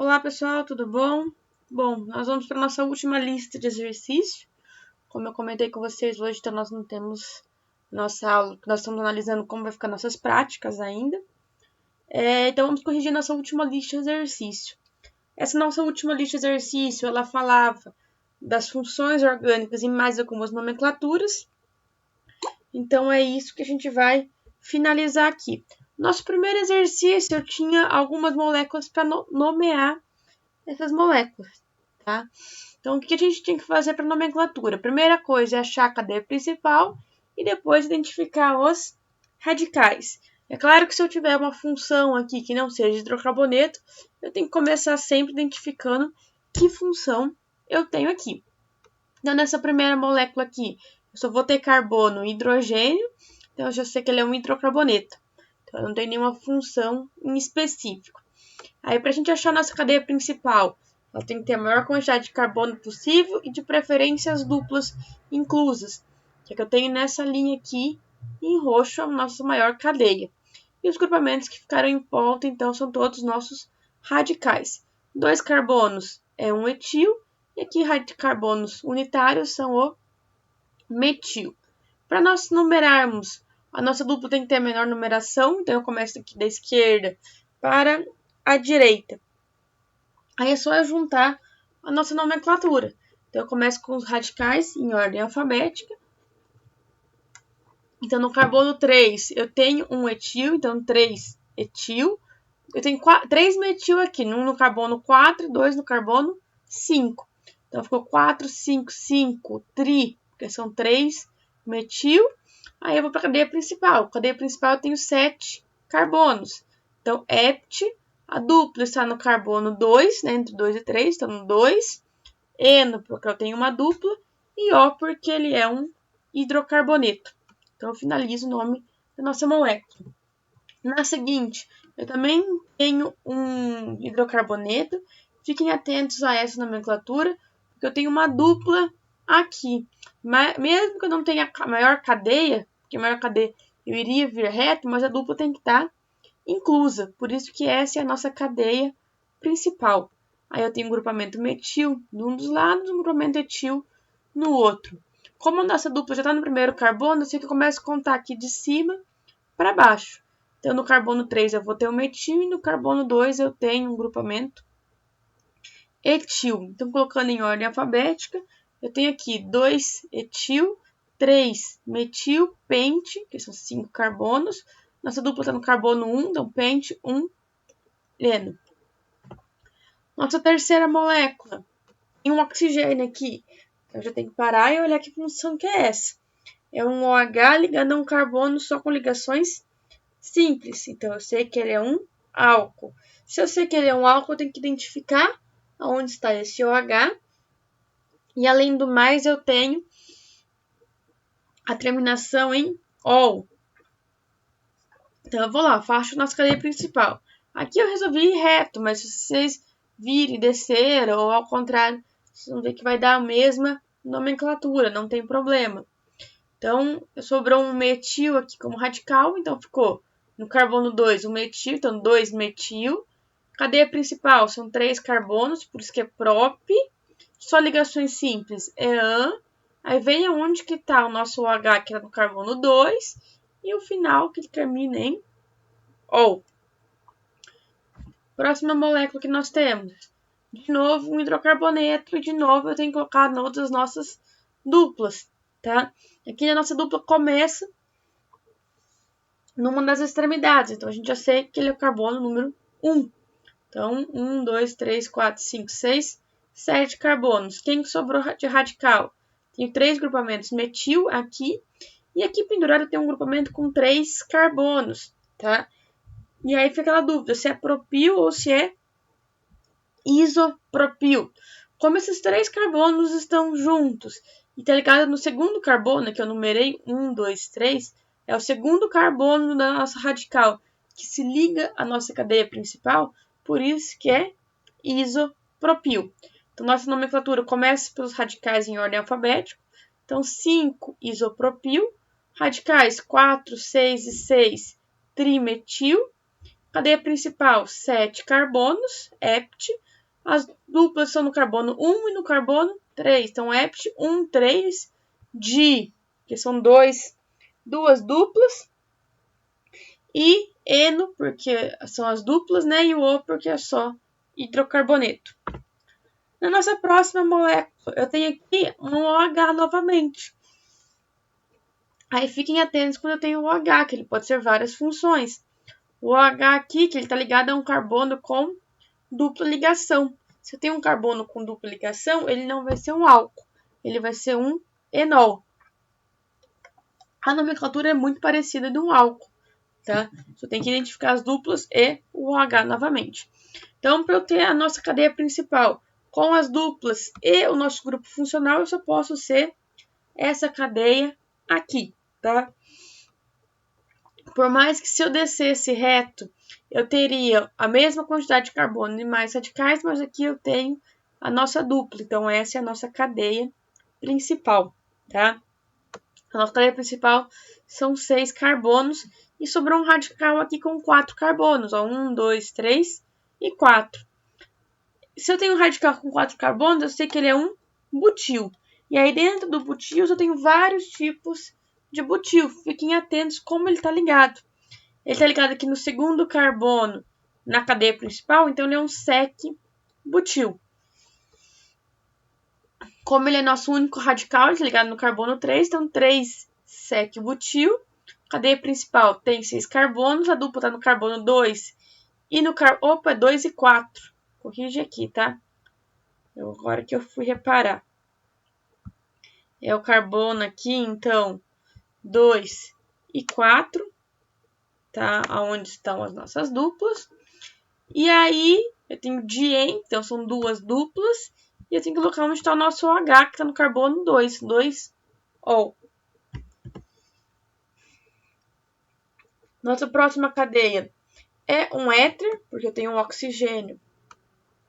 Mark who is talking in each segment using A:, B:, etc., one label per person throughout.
A: Olá pessoal, tudo bom? Bom, nós vamos para a nossa última lista de exercícios. Como eu comentei com vocês hoje, então nós não temos nossa aula, nós estamos analisando como vai ficar nossas práticas ainda. Então vamos corrigir nossa última lista de exercício. Essa nossa última lista de exercício, ela falava das funções orgânicas e mais algumas nomenclaturas. Então é isso que a gente vai finalizar aqui. Nosso primeiro exercício, eu tinha algumas moléculas para nomear essas moléculas, tá? Então, o que a gente tem que fazer para nomenclatura? A primeira coisa é achar a cadeia principal e depois identificar os radicais. É claro que se eu tiver uma função aqui que não seja hidrocarboneto, eu tenho que começar sempre identificando que função eu tenho aqui. Então, nessa primeira molécula aqui, eu só vou ter carbono e hidrogênio, então eu já sei que ele é um hidrocarboneto. Então, eu não tenho nenhuma função em específico. Aí, para a gente achar a nossa cadeia principal, ela tem que ter a maior quantidade de carbono possível e de preferência as duplas inclusas, que é que eu tenho nessa linha aqui, em roxo, a nossa maior cadeia. E os grupamentos que ficaram em volta, então, são todos nossos radicais. 2 carbonos é um etil, e aqui carbonos unitários são o metil. Para nós numerarmos, a nossa dupla tem que ter a menor numeração, então eu começo aqui da esquerda para a direita. Aí é só eu juntar a nossa nomenclatura. Então, eu começo com os radicais em ordem alfabética. Então, no carbono 3, eu tenho um etil, então 3 etil. Eu tenho 3 metil aqui, um no carbono 4 e 2 no carbono 5. Então, ficou 4, 5, 5, tri, porque são 3 metil. Aí eu vou para a cadeia principal. A cadeia principal eu tenho 7 carbonos. Então, hept, a dupla está no carbono 2, né, entre 2 e 3, então no 2. Eno, porque eu tenho uma dupla. E O, porque ele é um hidrocarboneto. Então, eu finalizo o nome da nossa molécula. Na seguinte, eu também tenho um hidrocarboneto. Fiquem atentos a essa nomenclatura, porque eu tenho uma dupla aqui. Mesmo que eu não tenha a maior cadeia, porque a maior cadeia eu iria vir reto, mas a dupla tem que estar inclusa. Por isso que essa é a nossa cadeia principal. Aí eu tenho um grupamento metil num dos lados e um grupamento etil no outro. Como a nossa dupla já está no primeiro carbono, eu sei que eu começo a contar aqui de cima para baixo. Então, no carbono 3 eu vou ter um metil e no carbono 2 eu tenho um grupamento etil. Então, colocando em ordem alfabética, eu tenho aqui 2 etil, 3 metil, pente, que são 5 carbonos. Nossa dupla está no carbono 1, então pente 1 eno. Nossa terceira molécula tem um oxigênio aqui. Então, eu já tenho que parar e olhar que função que é essa. É um OH ligando a um carbono só com ligações simples. Então, eu sei que ele é um álcool. Se eu sei que ele é um álcool, eu tenho que identificar onde está esse OH. E, além do mais, eu tenho a terminação em ol. Então, eu vou lá, faço a nossa cadeia principal. Aqui eu resolvi ir reto, mas se vocês virem e descer, ou ao contrário, vocês vão ver que vai dar a mesma nomenclatura, não tem problema. Então, sobrou um metil aqui como radical, então ficou no carbono 2 um metil, então 2 metil. Cadeia principal são 3 carbonos, por isso que é prop. Só ligações simples é an. Aí vem aonde que está o nosso OH, que é no carbono 2. E o final, que termina em ol. Próxima molécula que nós temos. De novo, um hidrocarboneto. E de novo, eu tenho que colocar todas as nossas duplas, tá? Aqui a nossa dupla começa numa das extremidades. Então, a gente já sei que ele é o carbono número 1. Então, 1, 2, 3, 4, 5, 6, 7 carbonos. Quem sobrou de radical? Tenho 3 grupamentos metil aqui. E aqui pendurado tem um grupamento com 3 carbonos, tá? E aí fica aquela dúvida se é propil ou se é isopropil. Como esses 3 carbonos estão juntos e está ligado no segundo carbono, que eu numerei 1, 2, 3, é o segundo carbono da nossa radical, que se liga à nossa cadeia principal, por isso que é isopropil. Então, nossa nomenclatura começa pelos radicais em ordem alfabética. Então, 5 isopropil, radicais 4, 6 e 6 trimetil, Cadeia principal, 7 carbonos, hept. As duplas são no carbono 1 e no carbono 3. Então, hept 1, 3, di, que são duas duplas. E eno, porque são as duplas, né? E o O, porque é só hidrocarboneto. Na nossa próxima molécula, eu tenho aqui um OH novamente. Aí fiquem atentos quando eu tenho o OH, que ele pode ser várias funções. O OH aqui, que ele está ligado a um carbono com dupla ligação. Se eu tenho um carbono com dupla ligação, ele não vai ser um álcool, ele vai ser um enol. A nomenclatura é muito parecida de um álcool, tá? Só tem que identificar as duplas e o OH novamente. Então, para eu ter a nossa cadeia principal com as duplas e o nosso grupo funcional, eu só posso ser essa cadeia aqui, tá? Por mais que se eu descesse reto, eu teria a mesma quantidade de carbono e mais radicais, mas aqui eu tenho a nossa dupla. Então, essa é a nossa cadeia principal, tá? A nossa cadeia principal são 6 carbonos e sobrou um radical aqui com 4 carbonos. Ó, 1, 2, 3 e 4. Se eu tenho um radical com 4 carbonos, eu sei que ele é um butil. E aí, dentro do butil, eu tenho vários tipos de butil. Fiquem atentos como ele está ligado. Ele está ligado aqui no segundo carbono na cadeia principal, então ele é um sec-butil. Como ele é nosso único radical, ele está ligado no carbono 3, então 3 sec-butil. Cadeia principal tem 6 carbonos, a dupla está no carbono 2 e no Opa, 2 e 4. Corrige aqui, tá? Agora que eu fui reparar. É o carbono aqui, então, 2 e 4, tá? Onde estão as nossas duplas. E aí, eu tenho dien, então são duas duplas. E eu tenho que colocar onde está o nosso OH, que está no carbono 2, 2O. Nossa próxima cadeia é um éter, porque eu tenho um oxigênio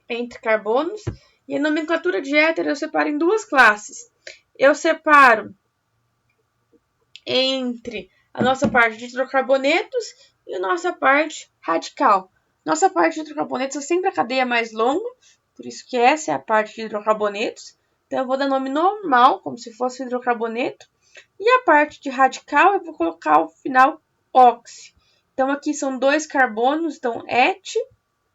A: entre carbonos. E a nomenclatura de éter eu separo em duas classes. Eu separo entre a nossa parte de hidrocarbonetos e a nossa parte radical. Nossa parte de hidrocarbonetos é sempre a cadeia mais longa, por isso que essa é a parte de hidrocarbonetos. Então, eu vou dar nome normal, como se fosse hidrocarboneto. E a parte de radical, eu vou colocar o final oxi. Então, aqui são 2 carbonos, então et,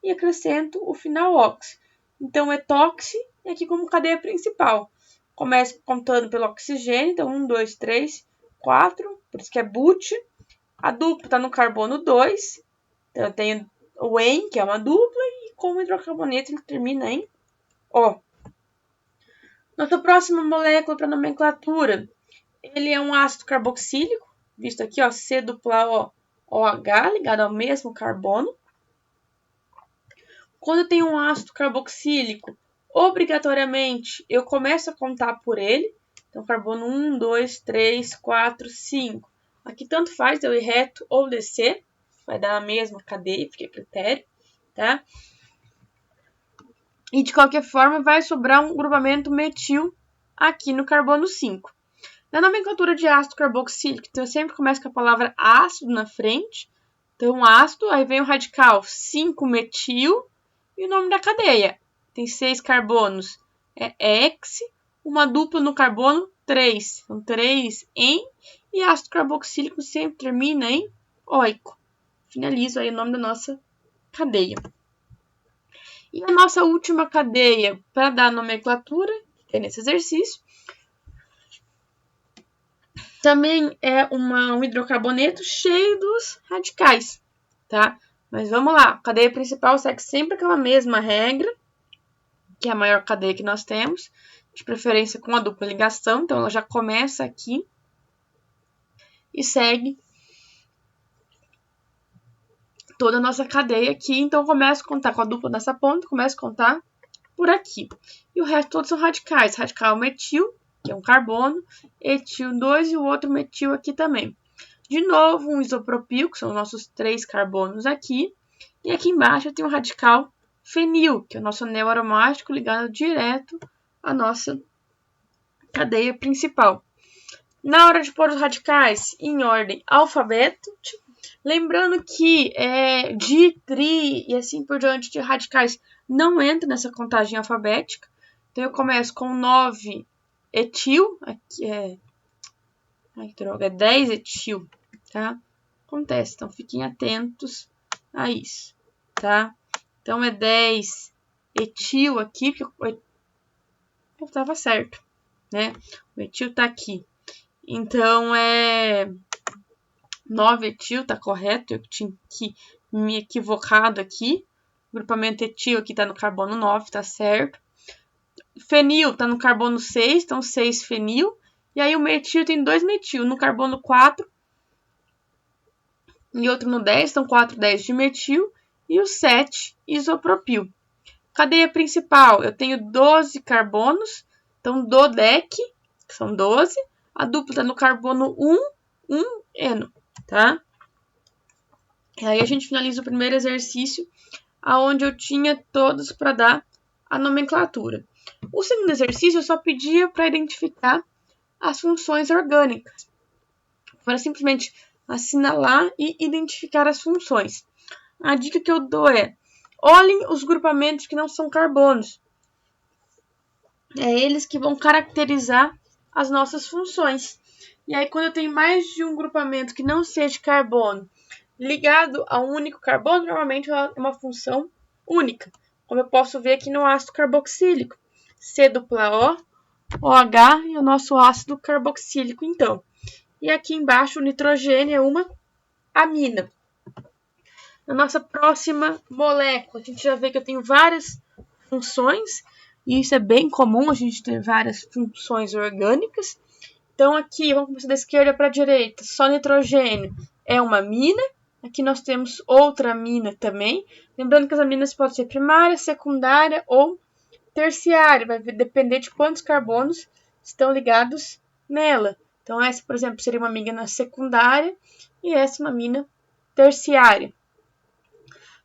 A: e acrescento o final oxi. Então, etoxi, e aqui como cadeia principal. Começo contando pelo oxigênio, então 1, 2, 3, 4, por isso que é but. A dupla está no carbono 2, então eu tenho o en, que é uma dupla, e como hidrocarboneto ele termina em O. Nossa próxima molécula para nomenclatura, ele é um ácido carboxílico, visto aqui, ó, C dupla O, OH, ligado ao mesmo carbono. Quando eu tenho um ácido carboxílico, obrigatoriamente eu começo a contar por ele. Então, carbono 1, 2, 3, 4, 5. Aqui tanto faz eu ir reto ou descer, vai dar a mesma cadeia, porque é critério, tá? E de qualquer forma vai sobrar um grupamento metil aqui no carbono 5. Na nomenclatura de ácido carboxílico, então eu sempre começo com a palavra ácido na frente. Então, ácido, aí vem o radical 5-metil e o nome da cadeia. Tem 6 carbonos, é hex, uma dupla no carbono 3. Então, 3 em, e ácido carboxílico sempre termina em oico. Finalizo aí o nome da nossa cadeia. E a nossa última cadeia, para dar nomenclatura, que é nesse exercício, também é um hidrocarboneto cheio dos radicais, tá? Mas vamos lá, a cadeia principal segue sempre aquela mesma regra, que é a maior cadeia que nós temos, de preferência com a dupla ligação, então ela já começa aqui e segue toda a nossa cadeia aqui, então eu começo a contar com a dupla nessa ponta, começo a contar por aqui. E o resto todos são radicais, radical metil, que é um carbono, etil 2 e o outro metil aqui também. De novo, um isopropil, que são os nossos 3 carbonos aqui. E aqui embaixo eu tenho o radical fenil, que é o nosso anel aromático ligado direto à nossa cadeia principal. Na hora de pôr os radicais em ordem alfabética, Lembrando que di, tri e assim por diante de radicais não entra nessa contagem alfabética. Então, eu começo com 9 etil, aqui ai, que droga, é 10 etil, tá? Acontece, então fiquem atentos a isso, tá? Então, é 10 etil aqui, porque eu tava certo, né? O etil tá aqui. Então, 9 etil, tá correto, eu tinha que me equivocado aqui. O grupamento etil aqui tá no carbono 9, tá certo. Fenil tá no carbono 6, então 6 fenil. E aí o metil tem 2 metil, no carbono 4 e outro no 10, então 4, 10 de metil. E o 7, isopropil. Cadeia principal, eu tenho 12 carbonos, então dodec, que são 12. A dupla tá no carbono 1, 1 eno, tá? E aí a gente finaliza o primeiro exercício, aonde eu tinha todos para dar a nomenclatura. O segundo exercício eu só pedia para identificar as funções orgânicas. Para simplesmente assinalar e identificar as funções. A dica que eu dou olhem os grupamentos que não são carbonos. É eles que vão caracterizar as nossas funções. E aí, quando eu tenho mais de um grupamento que não seja carbono ligado a um único carbono, normalmente é uma função única. Como eu posso ver aqui no ácido carboxílico. C dupla O, OH e o nosso ácido carboxílico, então. E aqui embaixo o nitrogênio é uma amina. Na nossa próxima molécula, a gente já vê que eu tenho várias funções. E isso é bem comum, a gente ter várias funções orgânicas. Então aqui, vamos começar da esquerda para a direita. Só nitrogênio é uma amina. Aqui nós temos outra amina também. Lembrando que as aminas podem ser primária, secundária ou terciária. Vai depender de quantos carbonos estão ligados nela. Então essa, por exemplo, seria uma amina secundária e essa uma amina terciária.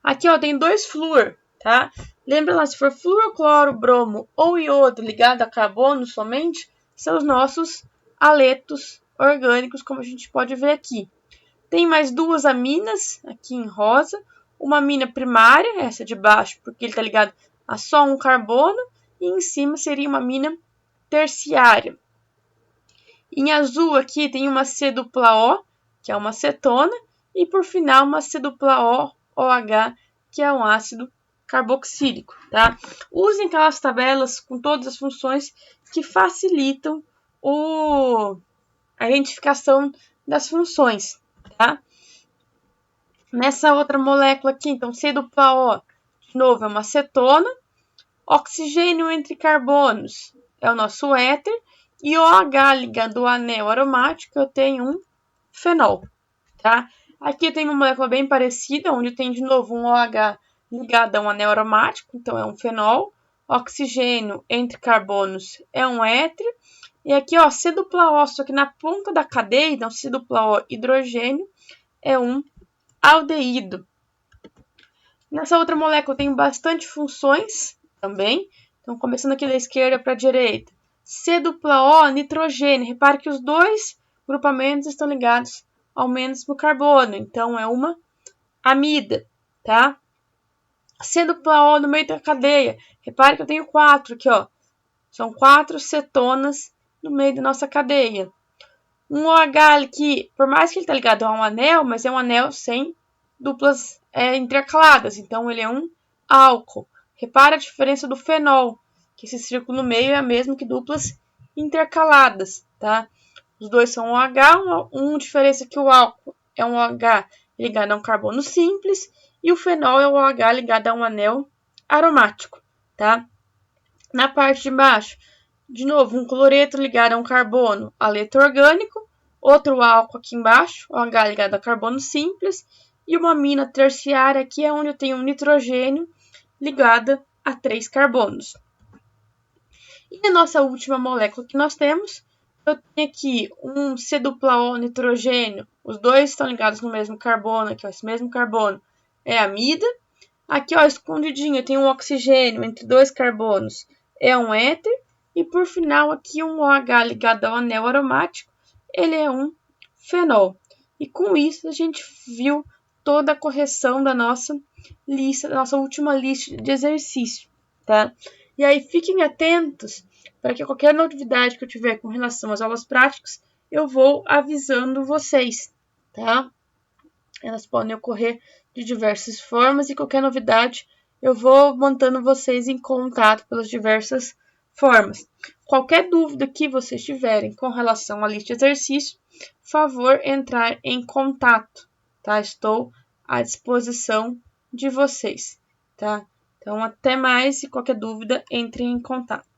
A: Aqui, ó, tem 2 flúor, tá? Lembra lá, se for flúor, cloro, bromo ou iodo ligado a carbono somente, são os nossos aletos orgânicos, como a gente pode ver aqui. Tem mais 2 aminas, aqui em rosa. Uma amina primária, essa de baixo, porque ele está ligado a só um carbono. E em cima seria uma amina terciária. Em azul aqui tem uma C dupla O, que é uma cetona. E por final uma C dupla O, OH, que é um ácido carboxílico, tá? Usem aquelas tabelas com todas as funções que facilitam a identificação das funções, tá? Nessa outra molécula aqui, então, C dupla O, de novo, é uma cetona. Oxigênio entre carbonos é o nosso éter. E OH ligado ao anel aromático, eu tenho um fenol, tá? Aqui eu tenho uma molécula bem parecida, onde tem de novo um OH ligado a um anel aromático, então é um fenol. Oxigênio entre carbonos é um éter. E aqui, ó, C dupla O, só que na ponta da cadeia, então C dupla O hidrogênio, é um aldeído. Nessa outra molécula eu tenho bastante funções também. Então, começando aqui da esquerda para a direita. C dupla O, nitrogênio. Repare que os dois grupamentos estão ligados ao mesmo carbono. Então, é uma amida, tá? C dupla O no meio da cadeia. Repare que eu tenho 4 aqui, ó. São 4 cetonas no meio da nossa cadeia. Um OH que, por mais que ele está ligado a um anel, mas é um anel sem duplas intercaladas. Então, ele é um álcool. Repara a diferença do fenol, que esse círculo no meio é a mesma que duplas intercaladas, tá? Os dois são OH, uma diferença que o álcool é um OH ligado a um carbono simples e o fenol é o OH ligado a um anel aromático, tá? Na parte de baixo, de novo, um cloreto ligado a um carbono, aleto orgânico, outro álcool aqui embaixo, OH ligado a carbono simples, e uma amina terciária aqui é onde eu tenho um nitrogênio ligada a 3 carbonos. E a nossa última molécula que nós temos, eu tenho aqui um C dupla O nitrogênio, os dois estão ligados no mesmo carbono, aqui ó, esse mesmo carbono é amida. Aqui ó, escondidinho, eu tenho um oxigênio entre 2 carbonos, é um éter. E por final aqui um OH ligado ao anel aromático, ele é um fenol. E com isso a gente viu toda a correção da nossa lista, da nossa última lista de exercício, tá? E aí fiquem atentos para que qualquer novidade que eu tiver com relação às aulas práticas, eu vou avisando vocês, tá? Elas podem ocorrer de diversas formas e qualquer novidade eu vou mantendo vocês em contato pelas diversas formas. Qualquer dúvida que vocês tiverem com relação à lista de exercício, favor entrar em contato, tá? Estou à disposição de vocês, tá? Então, até mais e qualquer dúvida, entrem em contato.